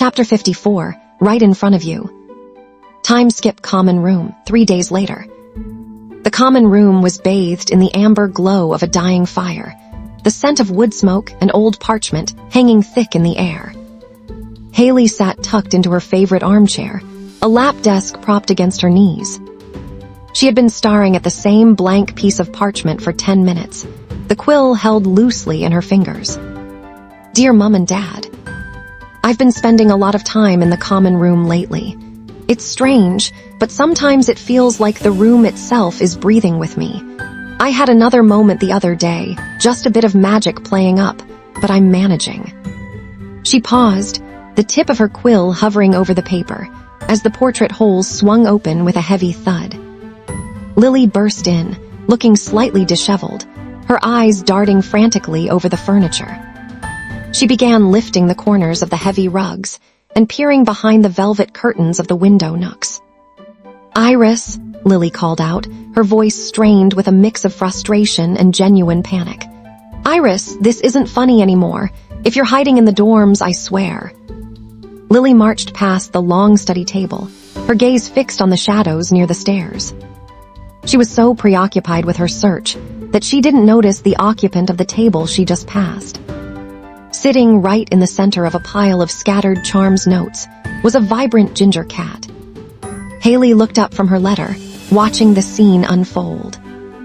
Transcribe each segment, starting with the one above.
Chapter 54, right in front of you. Time skip common room, 3 days later. The common room was bathed in the amber glow of a dying fire, the scent of wood smoke and old parchment hanging thick in the air. Hayley sat tucked into her favorite armchair, a lap desk propped against her knees. She had been staring at the same blank piece of parchment for 10 minutes, the quill held loosely in her fingers. Dear Mum and Dad, I've been spending a lot of time in the common room lately. It's strange, but sometimes it feels like the room itself is breathing with me. I had another moment the other day, just a bit of magic playing up, but I'm managing. She paused, the tip of her quill hovering over the paper, as the portrait holes swung open with a heavy thud. Lily burst in, looking slightly disheveled, her eyes darting frantically over the furniture. She began lifting the corners of the heavy rugs and peering behind the velvet curtains of the window nooks. Iris, Lily called out, her voice strained with a mix of frustration and genuine panic. Iris, this isn't funny anymore. If you're hiding in the dorms, I swear. Lily marched past the long study table, her gaze fixed on the shadows near the stairs. She was so preoccupied with her search that she didn't notice the occupant of the table she just passed. Sitting right in the center of a pile of scattered charms notes was a vibrant ginger cat. Hayley looked up from her letter, watching the scene unfold.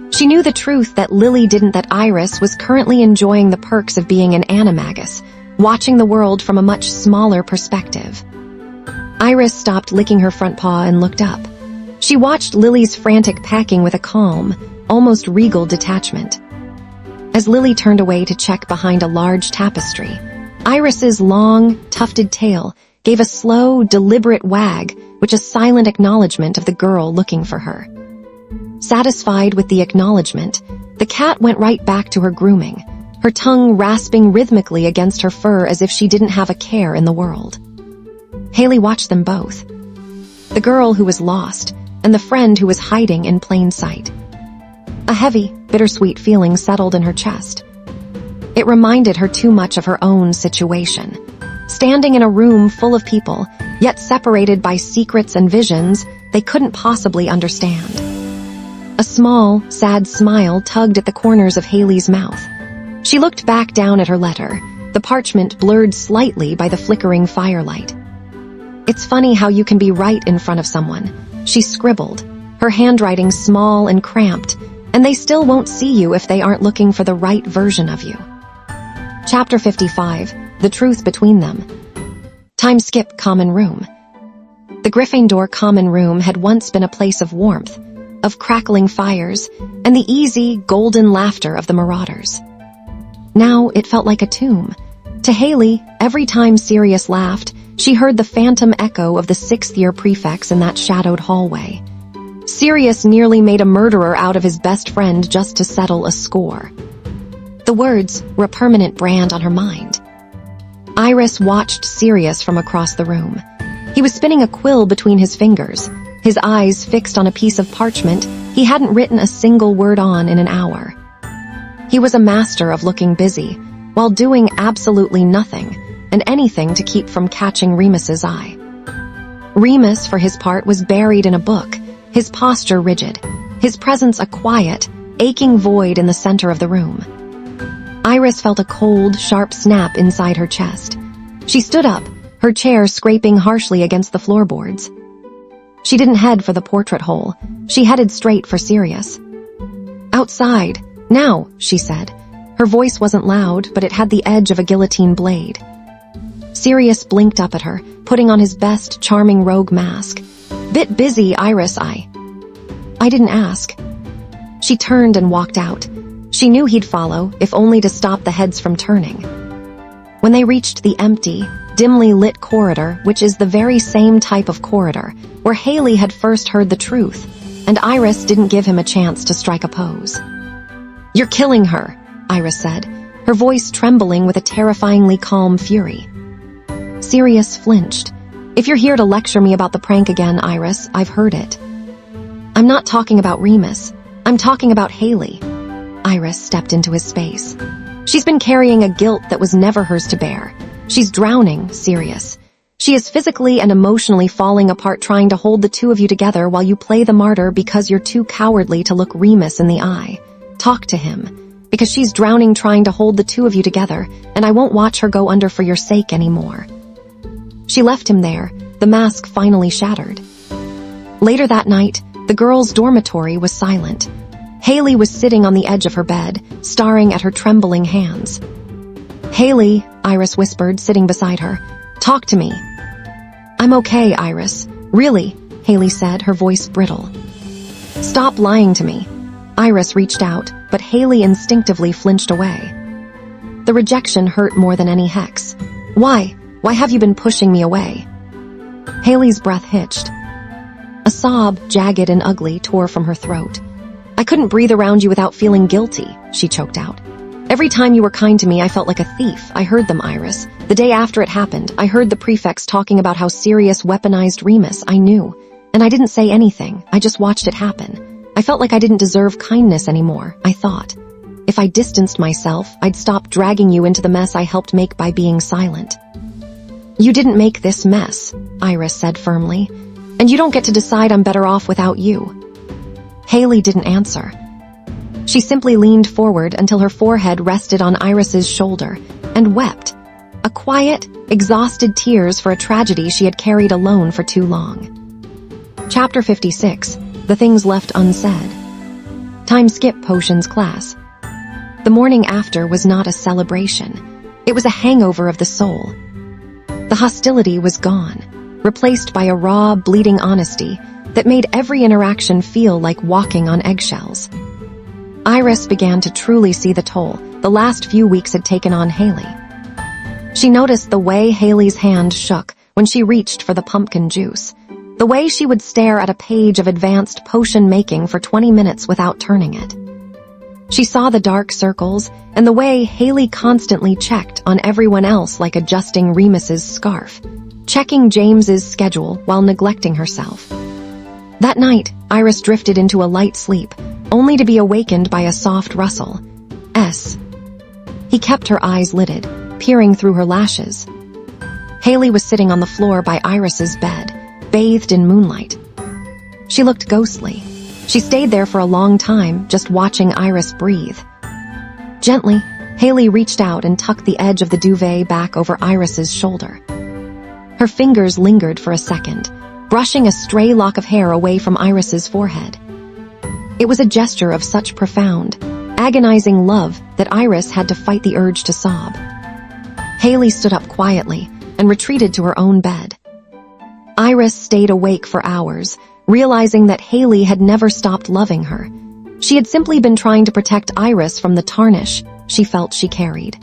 She knew the truth that Lily didn't, that Iris was currently enjoying the perks of being an Animagus, watching the world from a much smaller perspective. Iris stopped licking her front paw and looked up. She watched Lily's frantic packing with a calm, almost regal detachment. As Lily turned away to check behind a large tapestry, Iris's long, tufted tail gave a slow, deliberate wag, which a silent acknowledgement of the girl looking for her. Satisfied with the acknowledgement, the cat went right back to her grooming, her tongue rasping rhythmically against her fur as if she didn't have a care in the world. Hayley watched them both. The girl who was lost, and the friend who was hiding in plain sight. A heavy, bittersweet feeling settled in her chest. It reminded her too much of her own situation. Standing in a room full of people, yet separated by secrets and visions they couldn't possibly understand. A small, sad smile tugged at the corners of Hayley's mouth. She looked back down at her letter, the parchment blurred slightly by the flickering firelight. It's funny how you can be right in front of someone, she scribbled, her handwriting small and cramped, and they still won't see you if they aren't looking for the right version of you. Chapter 55, The Truth Between Them. Time skip common room. The Gryffindor common room had once been a place of warmth, of crackling fires, and the easy, golden laughter of the Marauders. Now it felt like a tomb. To Hayley, every time Sirius laughed, she heard the phantom echo of the sixth-year prefects in that shadowed hallway. Sirius nearly made a murderer out of his best friend just to settle a score. The words were a permanent brand on her mind. Iris watched Sirius from across the room. He was spinning a quill between his fingers, his eyes fixed on a piece of parchment he hadn't written a single word on in an hour. He was a master of looking busy, while doing absolutely nothing, and anything to keep from catching Remus's eye. Remus, for his part, was buried in a book, his posture rigid, his presence a quiet, aching void in the center of the room. Iris felt a cold, sharp snap inside her chest. She stood up, her chair scraping harshly against the floorboards. She didn't head for the portrait hole. She headed straight for Sirius. Outside, now, she said. Her voice wasn't loud, but it had the edge of a guillotine blade. Sirius blinked up at her, putting on his best charming rogue mask. Bit busy, Iris, I didn't ask. She turned and walked out. She knew he'd follow, if only to stop the heads from turning. When they reached the empty, dimly lit corridor, which is the very same type of corridor, where Hayley had first heard the truth, and Iris didn't give him a chance to strike a pose. You're killing her, Iris said, her voice trembling with a terrifyingly calm fury. Sirius flinched. If you're here to lecture me about the prank again, Iris, I've heard it. I'm not talking about Remus. I'm talking about Hayley. Iris stepped into his space. She's been carrying a guilt that was never hers to bear. She's drowning, Sirius. She is physically and emotionally falling apart trying to hold the two of you together while you play the martyr because you're too cowardly to look Remus in the eye. Talk to him, because she's drowning trying to hold the two of you together, and I won't watch her go under for your sake anymore." She left him there, the mask finally shattered. Later that night, the girls' dormitory was silent. Hayley was sitting on the edge of her bed, staring at her trembling hands. "Hayley," Iris whispered, sitting beside her. "Talk to me." "I'm okay, Iris. Really," Hayley said, her voice brittle. "Stop lying to me." Iris reached out, but Hayley instinctively flinched away. The rejection hurt more than any hex. Why have you been pushing me away?" Hayley's breath hitched. A sob, jagged and ugly, tore from her throat. "I couldn't breathe around you without feeling guilty," she choked out. "Every time you were kind to me, I felt like a thief. I heard them, Iris. The day after it happened, I heard the prefects talking about how Sirius weaponized Remus. I knew. And I didn't say anything. I just watched it happen. I felt like I didn't deserve kindness anymore, I thought. If I distanced myself, I'd stop dragging you into the mess I helped make by being silent." "You didn't make this mess," Iris said firmly. "And you don't get to decide I'm better off without you." Hayley didn't answer. She simply leaned forward until her forehead rested on Iris's shoulder and wept. A quiet, exhausted tears for a tragedy she had carried alone for too long. Chapter 56. The Things Left Unsaid. Time skip potions class. The morning after was not a celebration. It was a hangover of the soul. The hostility was gone, replaced by a raw, bleeding honesty that made every interaction feel like walking on eggshells. Iris began to truly see the toll the last few weeks had taken on Hayley. She noticed the way Hayley's hand shook when she reached for the pumpkin juice, the way she would stare at a page of advanced potion making for 20 minutes without turning it. She saw the dark circles and the way Hayley constantly checked on everyone else, like adjusting Remus's scarf, checking James's schedule while neglecting herself. That night, Iris drifted into a light sleep, only to be awakened by a soft rustle. He kept her eyes lidded, peering through her lashes. Hayley was sitting on the floor by Iris's bed, bathed in moonlight. She looked ghostly. She stayed there for a long time, just watching Iris breathe. Gently, Hayley reached out and tucked the edge of the duvet back over Iris's shoulder. Her fingers lingered for a second, brushing a stray lock of hair away from Iris's forehead. It was a gesture of such profound, agonizing love that Iris had to fight the urge to sob. Hayley stood up quietly and retreated to her own bed. Iris stayed awake for hours, realizing that Hayley had never stopped loving her. She had simply been trying to protect Iris from the tarnish she felt she carried.